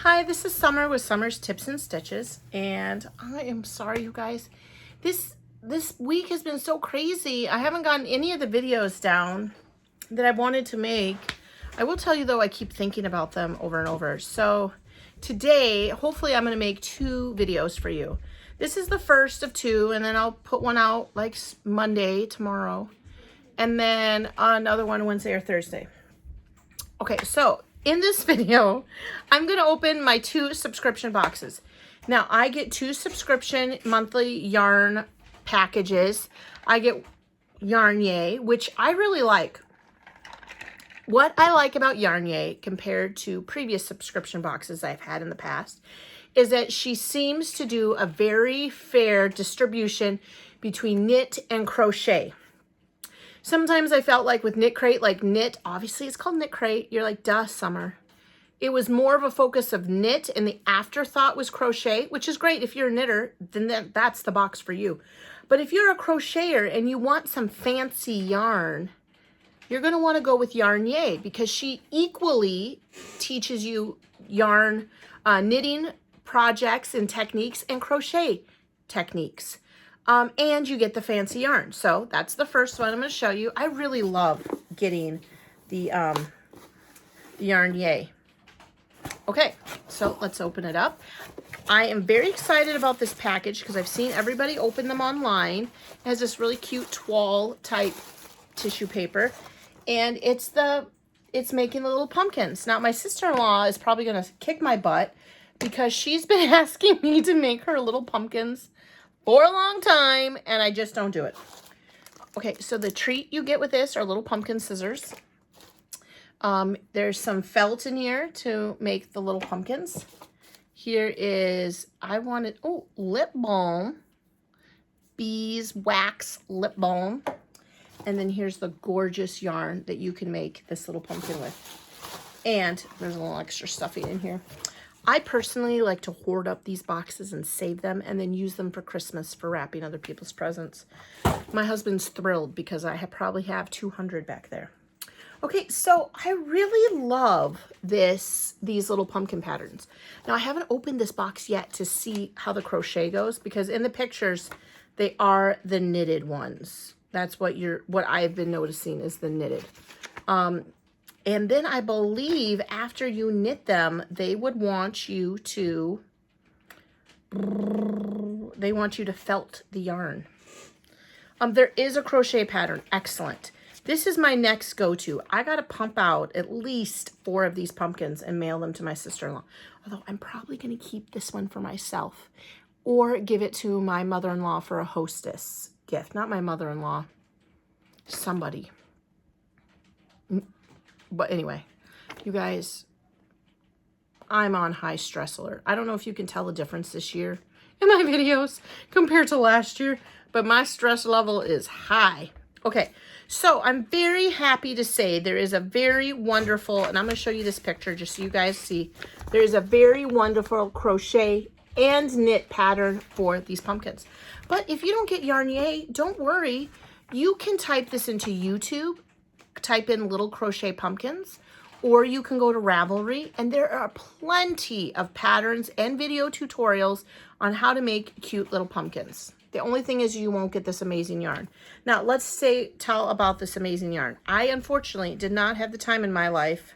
Hi, this is Summer with Summer's Tips and Stitches, and I am sorry, you guys. This week has been so crazy. I haven't gotten any of the videos down that I wanted to make. I will tell you, though, I keep thinking about them over and over. So today, hopefully, I'm going to make 2 videos for you. This is the first of 2, and then I'll put one out like Monday, tomorrow, and then another one Wednesday or Thursday. Okay, so in this video, I'm going to open my 2 subscription boxes. Now, I get 2 subscription monthly yarn packages. I get Yarn-Yay, which I really like. What I like about Yarn-Yay compared to previous subscription boxes I've had in the past is that she seems to do a very fair distribution between knit and crochet. Sometimes I felt like with Knit Crate, like knit, obviously it's called Knit Crate. You're like, duh, Summer. It was more of a focus of knit, and the afterthought was crochet, which is great. If you're a knitter, then that's the box for you. But if you're a crocheter and you want some fancy yarn, you're going to want to go with Yarn-Yay because she equally teaches you yarn knitting projects and techniques and crochet techniques. And you get the fancy yarn. So that's the first one I'm going to show you. I really love getting the Yarn-Yay. Okay, so let's open it up. I am very excited about this package because I've seen everybody open them online. It has this really cute toile type tissue paper, and it's making the little pumpkins. Now my sister-in-law is probably going to kick my butt because she's been asking me to make her little pumpkins for a long time, and I just don't do it. Okay, so the treat you get with this are little pumpkin scissors. There's some felt in here to make the little pumpkins. Here is, lip balm. Beeswax lip balm. And then here's the gorgeous yarn that you can make this little pumpkin with. And there's a little extra stuffing in here. I personally like to hoard up these boxes and save them and then use them for Christmas for wrapping other people's presents. My husband's thrilled because I probably have 200 back there. Okay, so I really love these little pumpkin patterns. Now, I haven't opened this box yet to see how the crochet goes because in the pictures, they are the knitted ones. That's what I've been noticing is the knitted. And then I believe after you knit them, they would want you to felt the yarn. There is a crochet pattern. Excellent. This is my next go-to. I got to pump out at least 4 of these pumpkins and mail them to my sister-in-law. Although I'm probably going to keep this one for myself or give it to my mother-in-law for a hostess gift. Not my mother-in-law. Somebody. But anyway, you guys, I'm on high stress alert. I don't know if you can tell the difference this year in my videos compared to last year, but my stress level is high. Okay, so I'm very happy to say there is a very wonderful, and I'm going to show you this picture just so you guys see, there is a very wonderful crochet and knit pattern for these pumpkins. But if you don't get Yarn-Yay, don't worry. You can type this into YouTube. Type in little crochet pumpkins, or you can go to Ravelry, and there are plenty of patterns and video tutorials on how to make cute little pumpkins. The only thing is you won't get this amazing yarn. Now, let's tell about this amazing yarn. I, unfortunately, did not have the time in my life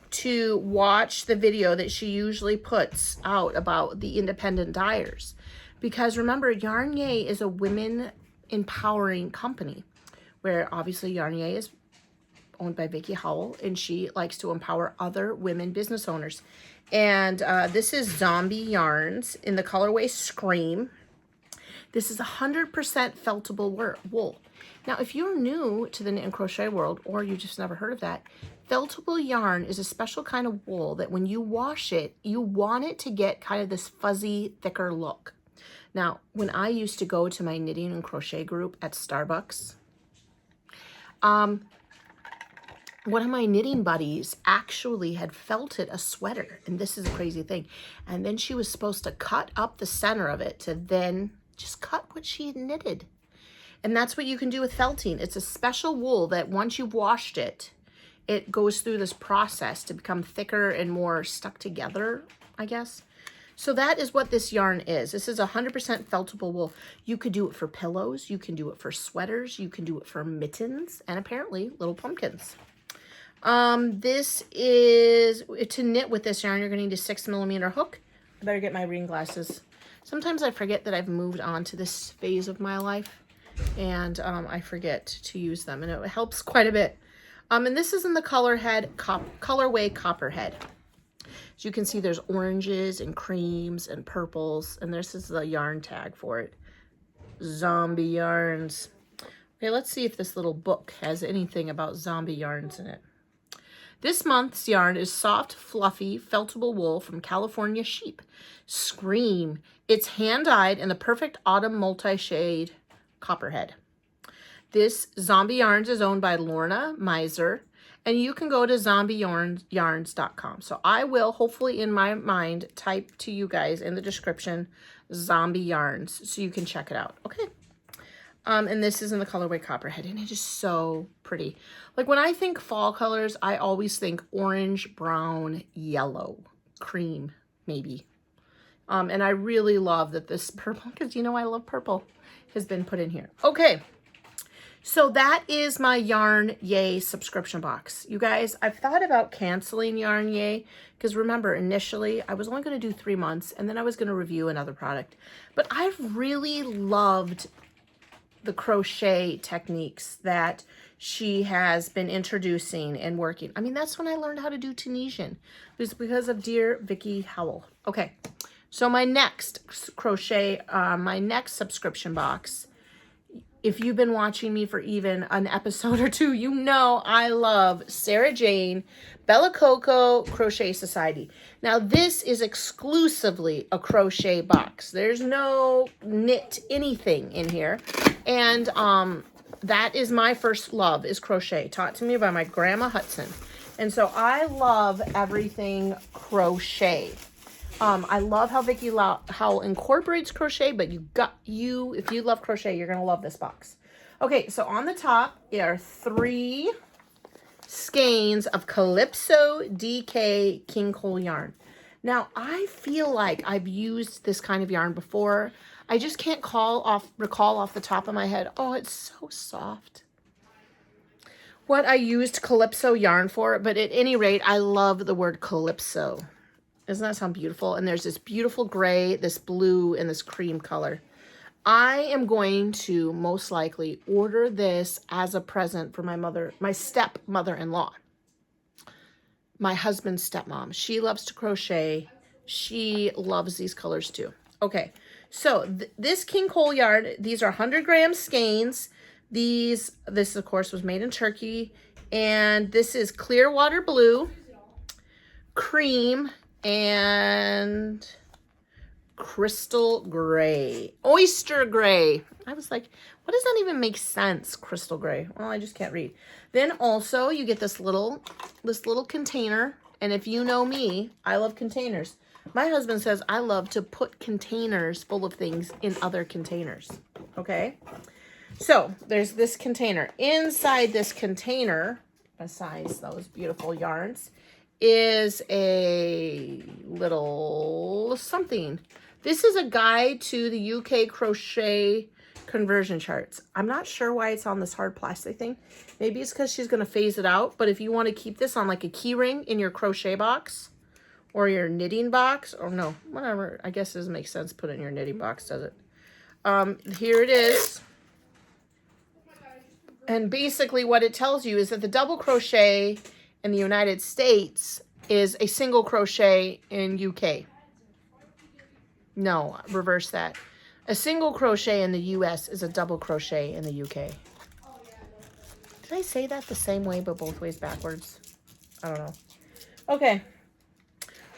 to watch the video that she usually puts out about the independent dyers. Because remember, Yarn-Yay is a women empowering company, where obviously Yarn-Yay is owned by Vicki Howel, and she likes to empower other women business owners. And this is Zombie Yarns in the colorway Scream. This is 100% feltable wool. Now, if you're new to the knit and crochet world, or you just never heard of that, feltable yarn is a special kind of wool that when you wash it, you want it to get kind of this fuzzy, thicker look. Now, when I used to go to my knitting and crochet group at Starbucks, one of my knitting buddies actually had felted a sweater, and this is a crazy thing. And then she was supposed to cut up the center of it to then just cut what she had knitted. And that's what you can do with felting. It's a special wool that once you've washed it, it goes through this process to become thicker and more stuck together, I guess. So that is what this yarn is. This is 100% feltable wool. You could do it for pillows. You can do it for sweaters. You can do it for mittens and apparently little pumpkins. This is, to knit with this yarn, you're going to need a 6mm hook. I better get my reading glasses. Sometimes I forget that I've moved on to this phase of my life and I forget to use them and it helps quite a bit. And this is in the colorway Copperhead. As you can see, there's oranges and creams and purples, and this is the yarn tag for it. Zombie yarns. Okay, let's see if this little book has anything about zombie yarns in it. This month's yarn is soft, fluffy, feltable wool from California sheep. Scream. It's hand-dyed in the perfect autumn multi-shade Copperhead. This Zombie Yarns is owned by Lorna Miser, and you can go to zombieyarns.com. So I will, hopefully in my mind, type to you guys in the description, Zombie Yarns, so you can check it out. Okay. And this is in the colorway Copperhead, and it is so pretty. Like when I think fall colors, I always think orange, brown, yellow, cream, maybe. And I really love that this purple, because you know I love purple, has been put in here. Okay. So that is my Yarn Yay subscription box. You guys, I've thought about canceling Yarn Yay because remember, initially I was only going to do 3 months and then I was going to review another product. But I've really loved the crochet techniques that she has been introducing and working. I mean, that's when I learned how to do Tunisian. It was because of dear Vicki Howel. Okay, so my next crochet, my next subscription box, if you've been watching me for even an episode or two, you know I love Sarah Jane Bella Coco Crochet Society. Now, this is exclusively a crochet box. There's no knit anything in here. And that is my first love, is crochet, taught to me by my grandma Hudson. And so I love everything crochet. I love how Vicki Howel incorporates crochet, but if you love crochet, you're going to love this box. Okay, so on the top are 3 skeins of Calypso DK King Cole yarn. Now, I feel like I've used this kind of yarn before. I just can't recall off the top of my head. Oh, it's so soft. What I used Calypso yarn for, but at any rate, I love the word Calypso. Doesn't that sound beautiful? And there's this beautiful gray, this blue, and this cream color. I am going to most likely order this as a present for my stepmother-in-law. My husband's stepmom. She loves to crochet. She loves these colors too. Okay, so this King Cole yarn, these are 100-gram skeins. This of course was made in Turkey. And this is Clearwater Blue, Cream, and Crystal Gray. Oyster Gray. I was like, what does that even make sense, Crystal Gray? Well, I just can't read. Then also you get this little container. And if you know me, I love containers. My husband says I love to put containers full of things in other containers. Okay? So there's this container. Inside this container, besides those beautiful yarns, is a little something. This is a guide to the UK crochet conversion charts. I'm not sure why it's on this hard plastic thing. Maybe it's because she's going to phase it out. But if you want to keep this on like a key ring in your crochet box or your knitting box, or no, whatever. I guess it doesn't make sense to put it in your knitting box, does it? Here it is. And basically what it tells you is that the double crochet in the United States is a single crochet in UK. No, reverse that. A single crochet in the US is a double crochet in the UK. Did I say that the same way but both ways backwards? I don't know. Okay.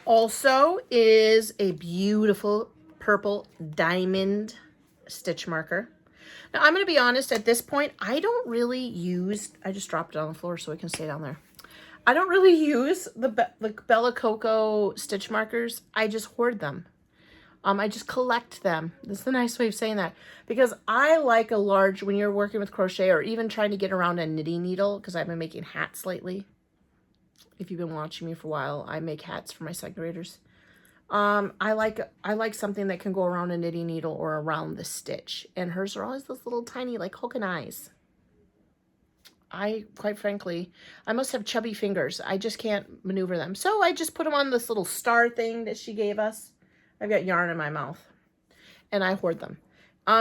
Also is a beautiful purple diamond stitch marker. Now, I'm going to be honest, at this point, I don't really use, I just dropped it on the floor so it can stay down there. I don't really use the Bella Coco stitch markers. I just hoard them. I just collect them. That's the nice way of saying that. Because I like a large, when you're working with crochet or even trying to get around a knitting needle, because I've been making hats lately. If you've been watching me for a while, I make hats for my second graders. I like something that can go around a knitting needle or around the stitch. And hers are always those little tiny, like hook and eyes. Quite frankly, I must have chubby fingers. I just can't maneuver them. So I just put them on this little star thing that she gave us. I've got yarn in my mouth. And I hoard them.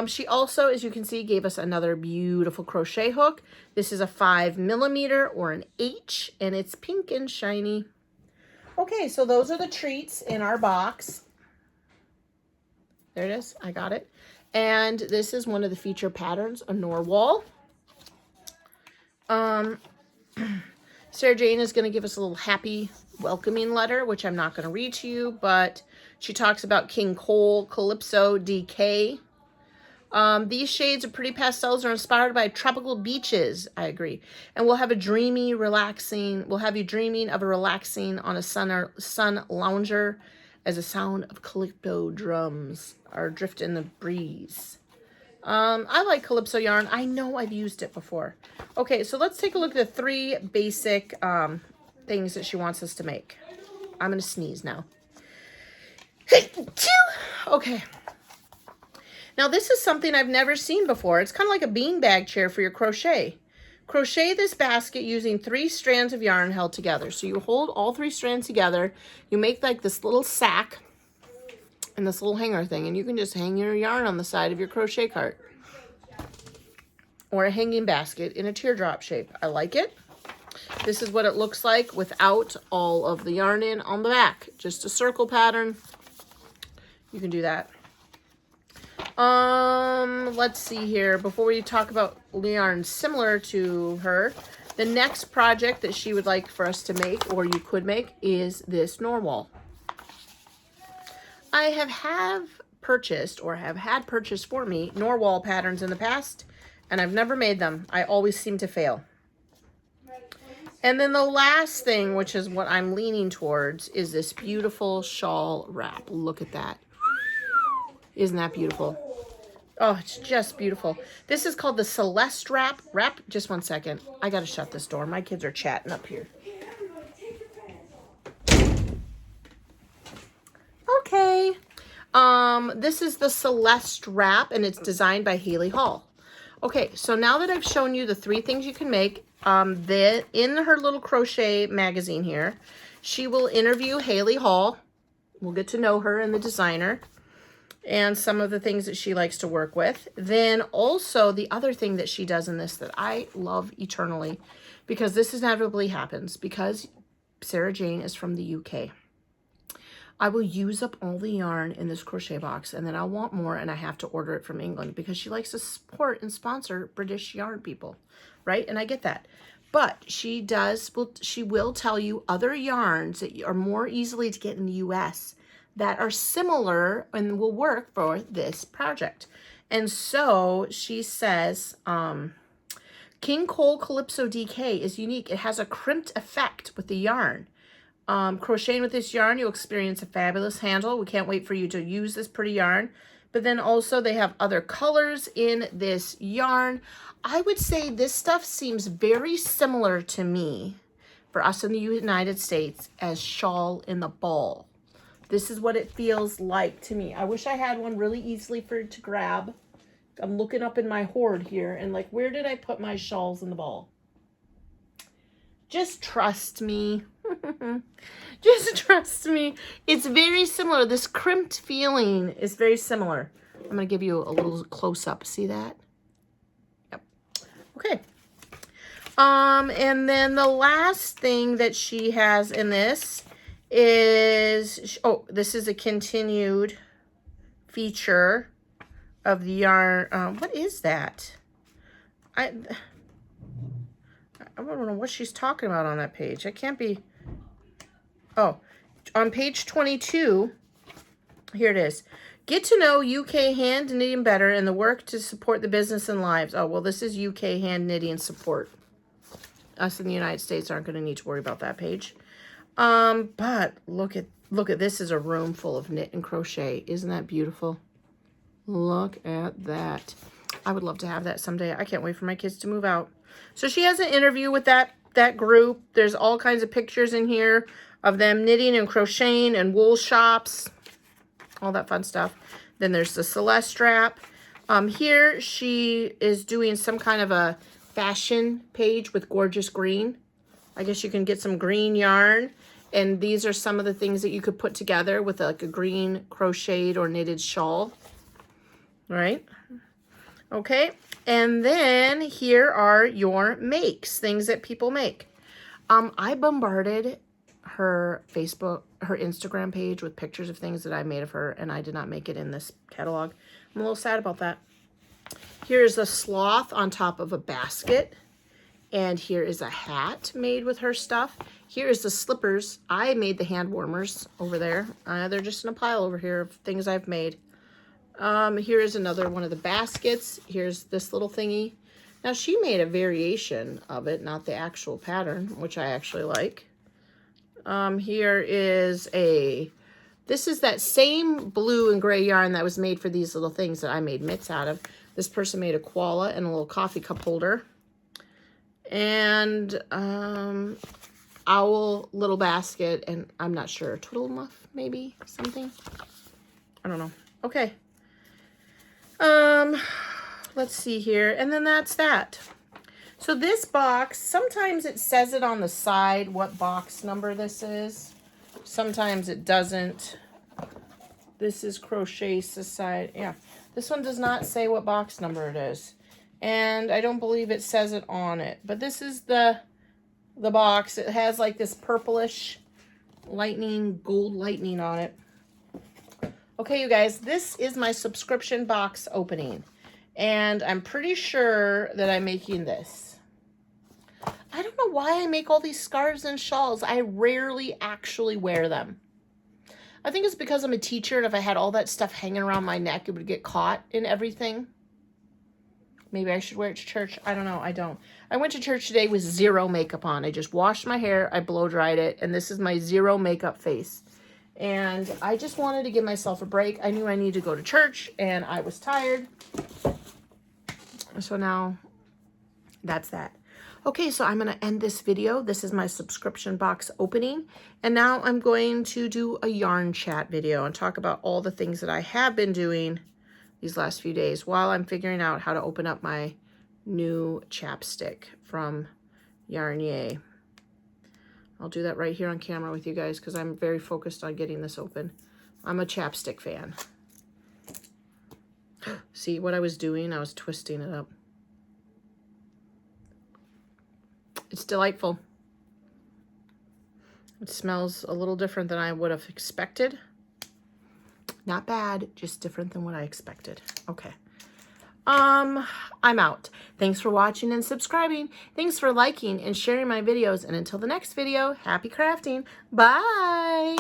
She also, as you can see, gave us another beautiful crochet hook. This is a 5mm or an H, and it's pink and shiny. Okay, so those are the treats in our box. There it is. I got it. And this is one of the feature patterns, a Norwal. Sarah Jane is going to give us a little happy welcoming letter, which I'm not going to read to you, but she talks about King Cole, Calypso, DK. These shades of pretty pastels are inspired by tropical beaches. I agree. And we'll have a dreamy, relaxing, we'll have you dreaming of a relaxing on a sun lounger as the sound of calypso drums are drift in the breeze. I like Calypso yarn. I know I've used it before. Okay, so let's take a look at the 3 basic things that she wants us to make. I'm going to sneeze now. Okay. Now this is something I've never seen before. It's kind of like a beanbag chair for your crochet. Crochet this basket using 3 strands of yarn held together. So you hold all 3 strands together. You make like this little sack and this little hanger thing, and you can just hang your yarn on the side of your crochet cart or a hanging basket in a teardrop shape. I like it. This is what it looks like without all of the yarn in on the back. Just a circle pattern. You can do that. Let's see here. Before we talk about yarn similar to her, the next project that she would like for us to make, or you could make, is this Norwal. I have purchased, or have had purchased for me, Norwal patterns in the past, and I've never made them. I always seem to fail. And then the last thing, which is what I'm leaning towards, is this beautiful shawl wrap. Look at that. Isn't that beautiful? Oh, it's just beautiful. This is called the Celeste wrap. Just one second. I got to shut this door. My kids are chatting up here. Okay. This is the Celeste wrap, and it's designed by Haley Hall. Okay, so now that I've shown you the 3 things you can make, in her little crochet magazine here, she will interview Haley Hall. We'll get to know her and the designer and some of the things that she likes to work with. Then also the other thing that she does in this that I love eternally, because this inevitably happens because Sarah Jane is from the UK. I will use up all the yarn in this crochet box, and then I'll want more, and I have to order it from England because she likes to support and sponsor British yarn people, right? And I get that. But she will tell you other yarns that are more easily to get in the US that are similar and will work for this project. And so she says, King Cole Calypso DK is unique. It has a crimped effect with the yarn. Crocheting with this yarn, you'll experience a fabulous handle. We can't wait for you to use this pretty yarn. But then also they have other colors in this yarn. I would say this stuff seems very similar to me, for us in the United States, as Shawl in the Ball. This is what it feels like to me. I wish I had one really easily for it to grab. I'm looking up in my hoard here and like, where did I put my Shawls in the Ball? Just trust me. Just trust me. It's very similar. This crimped feeling is very similar. I'm going to give you a little close-up. See that? Yep. Okay. And then the last thing that she has in this is, oh, this is a continued feature of the yarn. What is that? I don't know what she's talking about on that page. It can't be. Oh, on page 22, here it is. Get to know UK hand knitting better and the work to support the business and lives. Oh, well, this is UK hand knitting support. Us in the United States aren't going to need to worry about that page. But look at this is a room full of knit and crochet. Isn't that beautiful? Look at that. I would love to have that someday. I can't wait for my kids to move out. So she has an interview with that that group. There's all kinds of pictures in here of them knitting and crocheting and wool shops, all that fun stuff. Then there's the Celeste strap. Here she is doing some kind of a fashion page with gorgeous green. I guess you can get some green yarn. And these are some of the things that you could put together with like a green crocheted or knitted shawl. All right. Okay. And then here are your makes, things that people make. I bombarded her Facebook, her Instagram page with pictures of things that I made of her, and I did not make it in this catalog. I'm a little sad about that. Here's a sloth on top of a basket. And here is a hat made with her stuff. Here is the slippers. I made the hand warmers over there. They're just in a pile over here of things I've made. Here is another one of the baskets. Here's this little thingy. Now she made a variation of it, not the actual pattern, which I actually like. Here is this is that same blue and gray yarn that was made for these little things that I made mitts out of. This person made a koala and a little coffee cup holder. And owl little basket, and I'm not sure, twiddle muff, maybe something. I don't know. Okay. Let's see here, and then that's that. So this box, sometimes it says it on the side what box number this is. Sometimes it doesn't. This is Crochet Society. Yeah, this one does not say what box number it is. And I don't believe it says it on it. But this is the box. It has like this purplish lightning, gold lightning on it. Okay, you guys, this is my subscription box opening. And I'm pretty sure that I'm making this. I don't know why I make all these scarves and shawls. I rarely actually wear them. I think it's because I'm a teacher, and if I had all that stuff hanging around my neck, it would get caught in everything. Maybe I should wear it to church. I don't know. I don't. I went to church today with zero makeup on. I just washed my hair. I blow dried it. And this is my zero makeup face. And I just wanted to give myself a break. I knew I needed to go to church, and I was tired. So now that's that. Okay, so I'm going to end this video. This is my subscription box opening. And now I'm going to do a yarn chat video and talk about all the things that I have been doing these last few days while I'm figuring out how to open up my new chapstick from Yarnier. I'll do that right here on camera with you guys because I'm very focused on getting this open. I'm a chapstick fan. See what I was doing? I was twisting it up. It's delightful. It smells a little different than I would have expected. Not bad, just different than what I expected. Okay. I'm out. Thanks for watching and subscribing. Thanks for liking and sharing my videos. And until the next video, happy crafting. Bye.